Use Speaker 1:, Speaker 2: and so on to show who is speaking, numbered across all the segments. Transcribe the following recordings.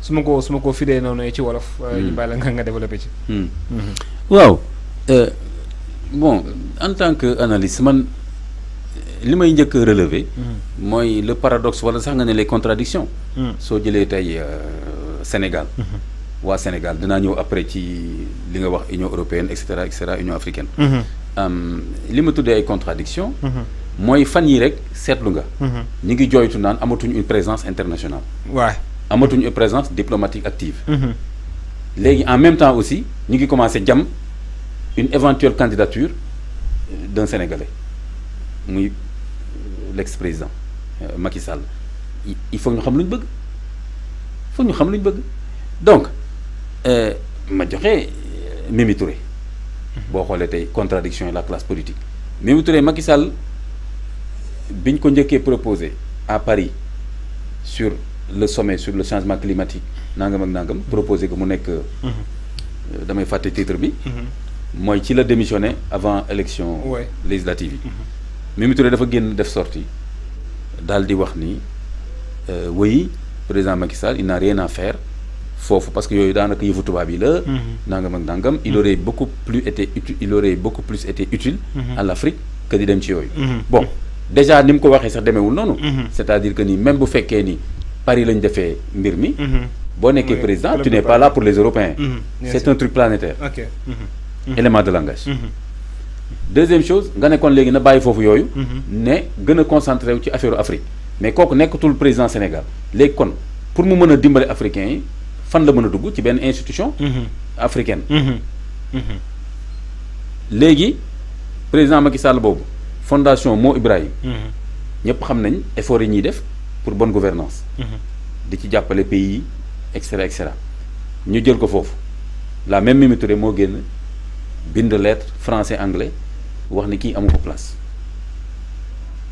Speaker 1: su ma ko firee noonu ci wolof. ñu bàyyi la nga développé ci.
Speaker 2: waaw bon en tant que analyste man li may njëkk a relever. mooy le paradoxe wala sax nga ne les contradictions soo jëlee tey Sénégal. waa Sénégal dinaa ñëw après ci li nga wax Union européenne et cetera Union africaine. li ma tuddee ay contradictions mooy fan yi rek seetlu nga. ñi ngi jooytu naan amatuñ une présence internationale.
Speaker 1: waay
Speaker 2: amatuñ une présence diplomatique active. léegi en même temps aussi ñi ngi commencé jam une éventuelle candidature d'un Sénégalais muy l'ex-président Macky Sall il faut ñu xam lu ñu bëgg foog ñu xam lu ñu bëgg donc ma joxe Mimi Touré boo xoolee tey contradiction yi la classe politique Mimi Touré Macky Sall biñ ko njëkkee proposé à Paris sur le sommet sur le changement climatique nangam ak nangam proposé que mu nekk damay fàtte titre bi mooy ci la démissionné avant élection législative yi Mimi Touré dafa génn def sortie daal di wax ni oui président Macky Sall il n'a rien à faire foofu parce que yooyu daanaka yëfu tubaab yi la nangam ak nangam il aurait beaucoup plus été utile à l'Afrique que di dem ci yooyu bon déjà ni mu ko waxee sax demeewul noonu c'est-à-dire que ni même bu fekkee ni Paris lañ defee mbir mi boo nekkee président tu n'es pas là pour les Européens c'est un truc planétaire élément de langage deuxième chose nga ne kon léegi na bàyyi foofu yooyu ne gën a concentré wu ci affaire Afrique mais kooku nekkatul président Sénégal léegi kon pour mu mën a dimbale africains yi fan la mën a dugg ci benn institution africaine léegi président Macky Sall boobu fondation Mo Ibrahim ñëpp xam nañ effort yi ñuy def pour bonne gouvernance di ci jàppale pays yi et cetera ñu jël ko foofu la même Mimi Touré moo génn bind lettre français anglais wax ni kii amu ko place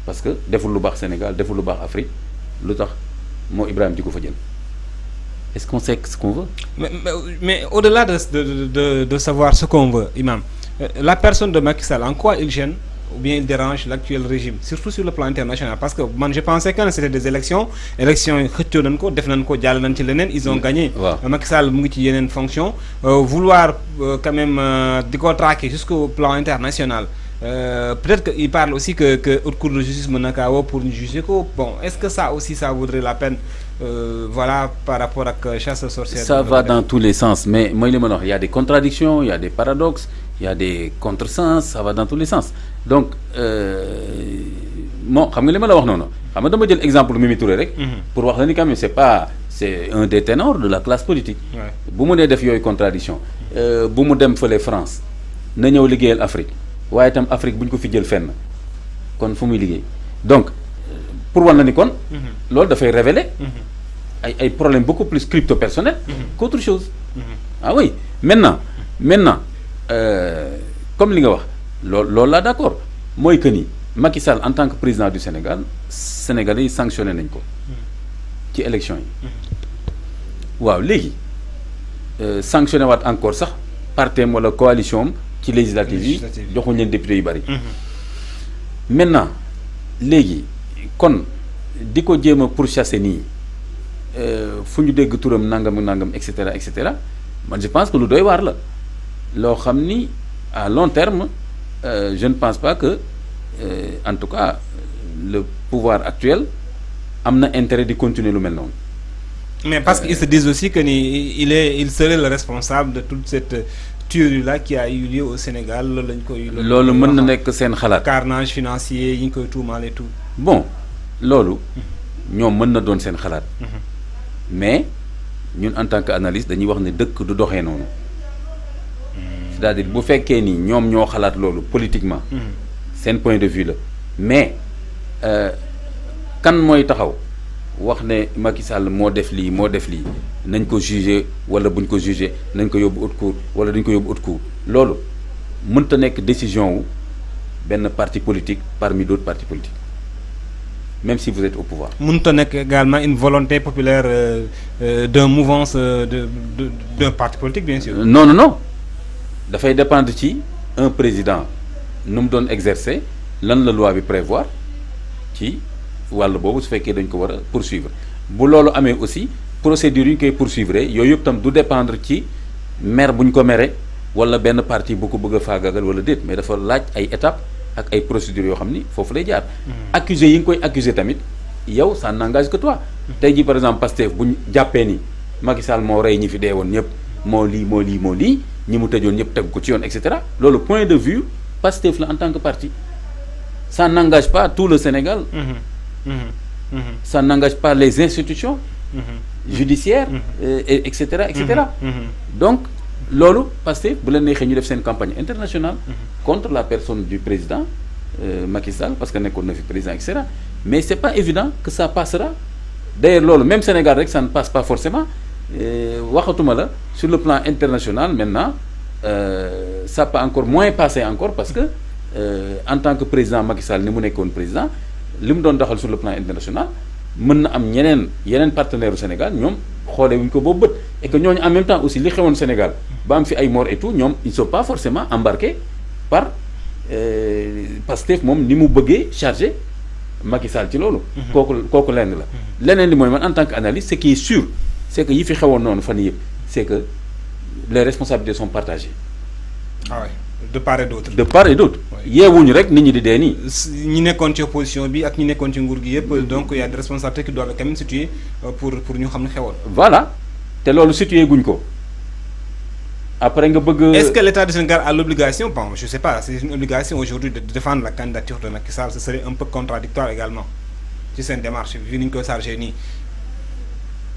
Speaker 2: parce que deful lu baax Sénégal deful lu baax Afrique lu tax Mo Ibrahim di ko fa jël est-ce qu'on sait ce qu'on veut
Speaker 1: mais au-delà de savoir ce qu'on veut Imam la personne de Macky Sall en quoi il gêne ou bien il dérange l'actuel régime surtout sur le plan international parce que man je pensais que c'était des élections yi xëccoo nañ ko def nañ ko jàll nañ ci leneen ils ont gagné Macky Sall mu ngi ci yeneen fonction vouloir quand même di ko traquer jusqu'au plan international peut-être que il parle aussi que haute cour de justice mën na kaa woo pour ñu juger ko bon est-ce que ça aussi ça vaudrait la peine voilà par rapport ak chasse aux sorcières
Speaker 2: ça va dans tous les sens mais mooy li ma wax il y a des contradictions il y a des paradoxes il y a des contresens ça va dans tous les sens donc bon xam nga li ma la wax noonu xam nga dama jël exemple Mimi Touré rek pour wax la ni quand même c'est un des ténors de la classe politique bu mu nee def yooyu contradiction bu mu dem fële France na ñëw liggéeyal Afrique waaye itam Afrique bu ñu ko fi jël fenn kon fu muy liggéey donc pour wan na ni kon loolu dafay révéler ay problèmes beaucoup plus crypto-personnels qu'autre chose ah oui maintenant comme li nga wax loolu laa d'accord mooy que ni Macky Sall en tant que président du Sénégal Sénégalais yi sanctionné nañ ko ci élection yi waaw léegi sanctionné waat encore sax partem wala coalition am ci législative yi joxuñ leen député yu bari maintenant léegi kon di ko jéem a pourchasser nii fu ñu dégg turam nangam et cetera man je pense que lu doy waar la loo xam ni à long terme je ne pense pas que en tout cas le pouvoir actuel am na intérêt di continuer lu mel noonu.
Speaker 1: mais parce qu'ils se disent aussi que ni il serait le responsable de toute cette tuerie là qui a eu lieu au Sénégal loolu lañ koy.
Speaker 2: loolu mën na nekk seen xalaat.
Speaker 1: carnage financier yi ñu koy tuumaal et tout.
Speaker 2: bon loolu ñoom mën na doon seen xalaat. mais ñun en tant que analyste dañuy wax ne dëkk du doxee noonu. c'est-à-dire bu fekkee ni ñoom ñoo xalaat loolu politiquement. seen point de vue la mais kan mooy taxaw wax ne Macky Sall moo def lii nañ ko juger wala buñ ko juger nañ ko yóbbu haute cour wala duñ ko yóbbu haute cour loolu mënta nekk décision wu benn parti politique parmi d'autres partis politiques même si vous êtes au pouvoir. mënta
Speaker 1: nekk également une volonté populaire d'un mouvance d'un parti politique bien sûr.
Speaker 2: non dafay dépendre ci un président nu mu doon exercer lan la loi bi prévoir ci wàll boobu su fekkee dañ ko war a poursuivre bu loolu amee aussi procédure yi ñu koy poursuivre yooyu yëpp tam du dépendre ci maire bu ñu ko mere wala benn parti bu ko bëgg a faagaagal wala déet mais dafa laaj ay étapes ak ay procédures yoo xam ni foofu lay jaar. accusé yi nga koy accusé tamit yow ça n'engage que toi. tey jii par exemple Pastef bu ñu jàppee ni Macky Sall moo rey ñi fi dee woon ñëpp moo lii ñi mu tëjoon ñëpp teg ko ci yoon et cetera loolu point de vue Pastef la en tant que parti ça n'engage pas tout le Sénégal. Ça n'engage pas les institutions judiciaires et cetera et cetera. Donc loolu Pastef bu leen neexee ñu def seen campagne internationale contre la personne du président Macky Sall parce que nekkoon na fi président et cetera mais c'est pas évident que ça passera d'ailleurs loolu même Sénégal rek ça ne passe pas forcément waxatuma la sur le plan international maintenant ça peut encore moins passer encore parce que en tant que président Macky Sall ni mu nekkoon président li mu doon doxal sur le plan international mën na am yeneen partenaires u Sénégal ñoom xoolee wuñ ko boobu bët et que ñooñu en même temps aussi li xewoon Sénégal ba am fi ay morts et tout ñoom ils sont pas forcément embarqués par Pastef moom ni mu bëggee chargé Macky Sall ci loolu. kooku lenn la. leneen li mooy man en tant qu'analyste ce qui est sûr c'est que yi fi xewoon noonu fan yëpp c'est que les responsabilités sont partagées.
Speaker 1: Ah ouais. De part et d'autre.
Speaker 2: De part et d'autre. yeewuñu rek nit ñi di dee nii.
Speaker 1: ñi nekkoon ci opposition bi ak ñi nekkoon ci nguur gi yëpp donc il y a des responsabilités qui doivent quand même situer pour ñu xam ne xewoon.
Speaker 2: Voilà te loolu situé guñ ko après nga bëgg.
Speaker 1: Est-ce que l'État du Sénégal a l'obligation, bon je sais pas, c'est une obligation aujourd'hui de défendre la candidature de Macky Sall, ce serait un peu contradictoire également ci seen démarche vu ni ñu ko chargé nii.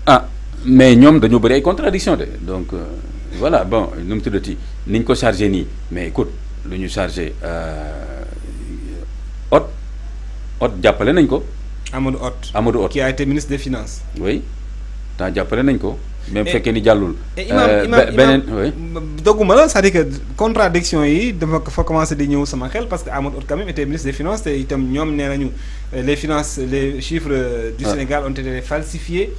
Speaker 2: Ah mais ñoom dañoo bëri ay contradiction de donc. Voilà bon nu mu tuddati ni ñu ko chargé nii mais écoute lu ñu chargé Hott jàppale nañ ko.
Speaker 1: Amadou Hott qui a été ministre des Finances.
Speaker 2: Oui temps jàppale nañ ko. même fekkee ni jàllul.
Speaker 1: beneen dogguma la c'est-à-dire que contradiction yi dafa commencé di ñëw sama xel parce que Amadou Hott quand même était ministre des Finances te itam ñoom nee nañu les chiffres du Sénégal ont été falsifiés.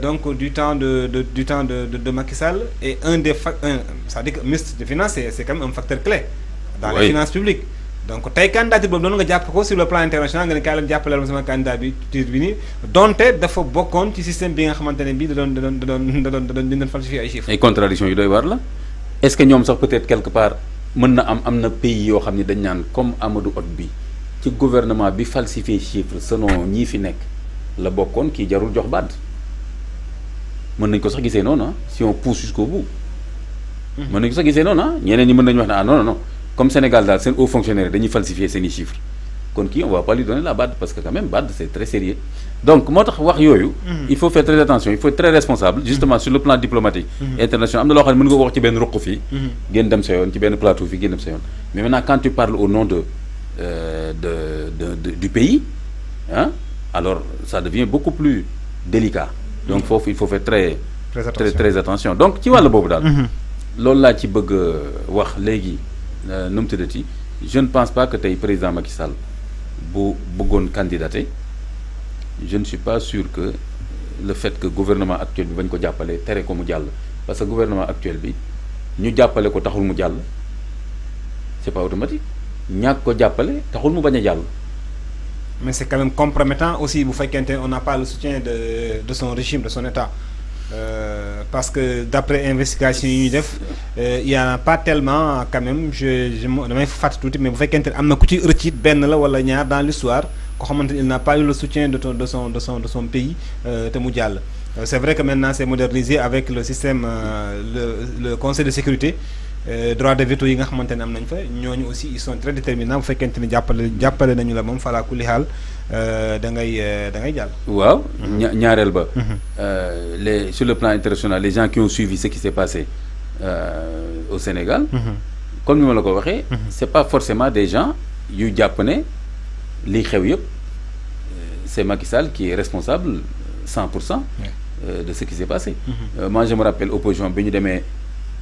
Speaker 1: Donc du temps de Macky Sall et c'est-à-dire que ministre des Finances c'est quand même un facteur clé dans les finances publiques donc tey candidature boobu doon nga jàpp ko sur le plan international nga ne kaay leen jàppaleel ma sama candidat bi tiir bi nii donte dafa bokkoon ci système bi nga xamante ne bii da doon falsifier ay chiffres. ay
Speaker 2: contradictions yu doy war la est-ce que ñoom sax peut-être quelque part mën na am na pays yoo xam ne dañ naan comme Amadou Hott bi ci gouvernement bi falsifier chiffres selon ñii fi nekk la bokkoon kii jarul jox baat mën nañ ko sax gisee noonu si on pousse jusqu'au bout. mën nañ ko sax gisee noonu ñeneen ñi mën nañu wax ne non comme Sénégal daal seen haut fonctionnaire dañuy falsifier seen i chiffres kon kii on va pas lui donner la baat parce que quand même baat c'est très sérieux donc moo tax wax yooyu. il faut faire très attention il faut être très responsable justement sur le plan diplomatique. international am na loo xam ne mën nga ko wax ci benn ruq fii. génn dem sa yoon ci benn plateau fii génn dem sa yoon mais maintenant quand tu parles au nom du pays alors ça devient beaucoup plus délicat. Donc il faut faire très attention donc ci wàll boobu daal. loolu laa ci bëgg wax léegi nu mu tuddati je ne pense pas que tey président Macky Sall bu bëggoon candidater je ne suis pas sûr que le fait que gouvernement actuel bi bañ ko jàppale tere ko mu jàll parce que gouvernement actuel bi ñu jàppale ko taxul mu jàll c'est pas automatique ñàkk ko jàppale taxul mu bañ a jàll.
Speaker 1: Mais c'est quand même compromettant aussi bu fekkente on n'a pas le soutien de son régime de son État parce que d'après investigation yi ñuy def il y en a pas tellement quand même damay fàtte tuuti mais bu fekkente am na ku ci rëccit benn la wala ñaar dans l'histoire ko xamante il n'a pas eu le soutien de son pays te mu jàll. C'est vrai que maintenant c'est modernisé avec le système le Conseil de sécurité. Droit de veto yi nga xamante ne am nañ fa ñooñu aussi ils sont très déterminants bu fekkente ni jàppale nañu la moom falaa kulli xaal da ngay jàll.
Speaker 2: waaw ñaareel ba. Sur le plan international les gens qui ont suivi ce qui s'est passé au Sénégal. Comme ni ma la ko waxee. c'est pas forcément des gens yu jàpp ne li xew yëpp c'est Macky Sall qui est responsable 100% de ce qui s'est passé. Moi je me rappelle opposition bi ñu demee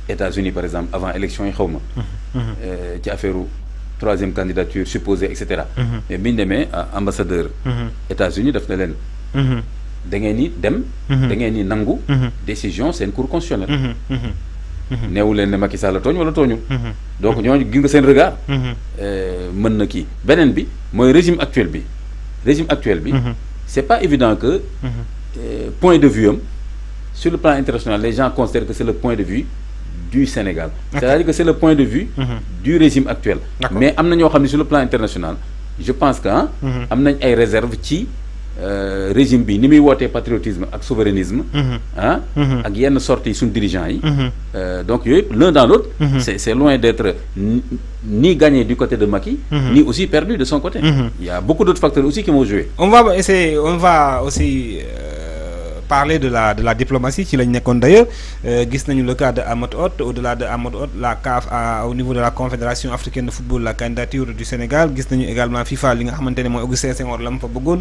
Speaker 2: États-Unis par exemple avant élection yi xaw ma ci affaire troisième candidature supposée et cetera. mais bi ñu demee ambassadeur États-Unis daf na leen da ngeen ni dem da ngeen ni nangu décision seen cour constitutionnelle neewu leen ne Macky Sall la tooñ wala tooñul donc ñooñu gis nga seen regard mën na kii beneen bi mooy régime actuel bi c'est pas évident que point de vue sur le plan international les gens considèrent que c'est le point de vue du Sénégal. C'est-à-dire que c'est le point de vue du régime actuel. Mais am na ñoo xam ne sur le plan international je pense que am nañ ay réserves ci régime bi ni muy wootee patriotisme ak souverainisme ak yenn sorties suñ dirigeants yi donc yooyu l'un dans l'autre c'est loin d'être ni gagné du côté de Macky ni aussi perdu de son côté. Il y a beaucoup d'autres facteurs aussi qui vont jouer.
Speaker 1: On va aussi parler de la diplomatie ci lañ nekkoon d'ailleurs gis nañu le cas de Amadou Hott. Au-delà de Amadou Hott, la CAF au niveau de la Confédération africaine de football la candidature du Sénégal gis nañu également FIFA li nga xamante ne mooy Augustin Senghor la mu fa bëggoon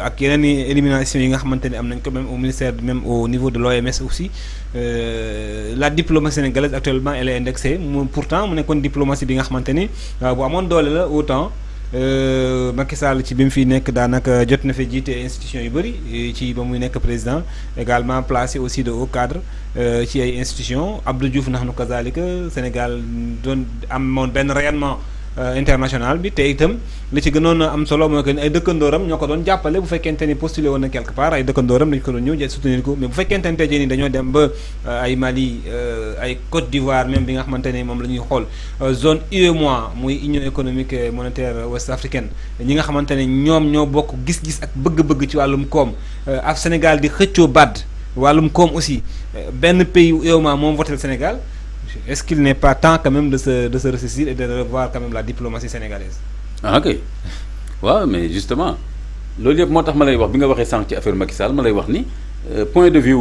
Speaker 1: ak yeneen i élimination yi nga xamante ne am nañ ko même au ministère même au niveau de l'OMS aussi la diplomatie sénégalaise actuellement elle est indexée pourtant mu nekkoon diplomatie bi nga xamante ni bu amoon doole la autant Macky Sall ci bi mu fi nekk daanaka jot na fa jiite institutions yu bëri ci ba muy nekk président également placé aussi de haut cadre ci ay institutions Abdou Diouf nax nu kazalika Sénégal doon amoon benn rayonnement international bi te itam li ci gënoon a am solo mooy que ay dëkkandooram ñoo ko doon jàppale bu fekkente ni postulé woon na quelque part ay dëkkandooram dañu ko doon ñëw soutenir ko mais bu fekkente ni tey jii nii dañoo dem ba ay Mali ay Côte d'Ivoire même bi nga xamante ne moom la ñuy xool zone UEMOA muy Union économique et monétaire ouest africaine ñi nga xamante ne ñoom ñoo bokk gis-gis ak bëgg-bëgg ci wàllum koom ak Sénégal di xëccoo baat wàllum koom aussi benn pays UEMOA moom voté le Sénégal. Est-ce qu'il n'est pas temps quand même de se ressaisir et de revoir quand même la diplomatie sénégalaise?
Speaker 2: Ah ok waaw mais justement loolu yëpp moo tax ma lay wax bi nga waxee sànq ci affaire Macky Sall ma lay wax ni point de vue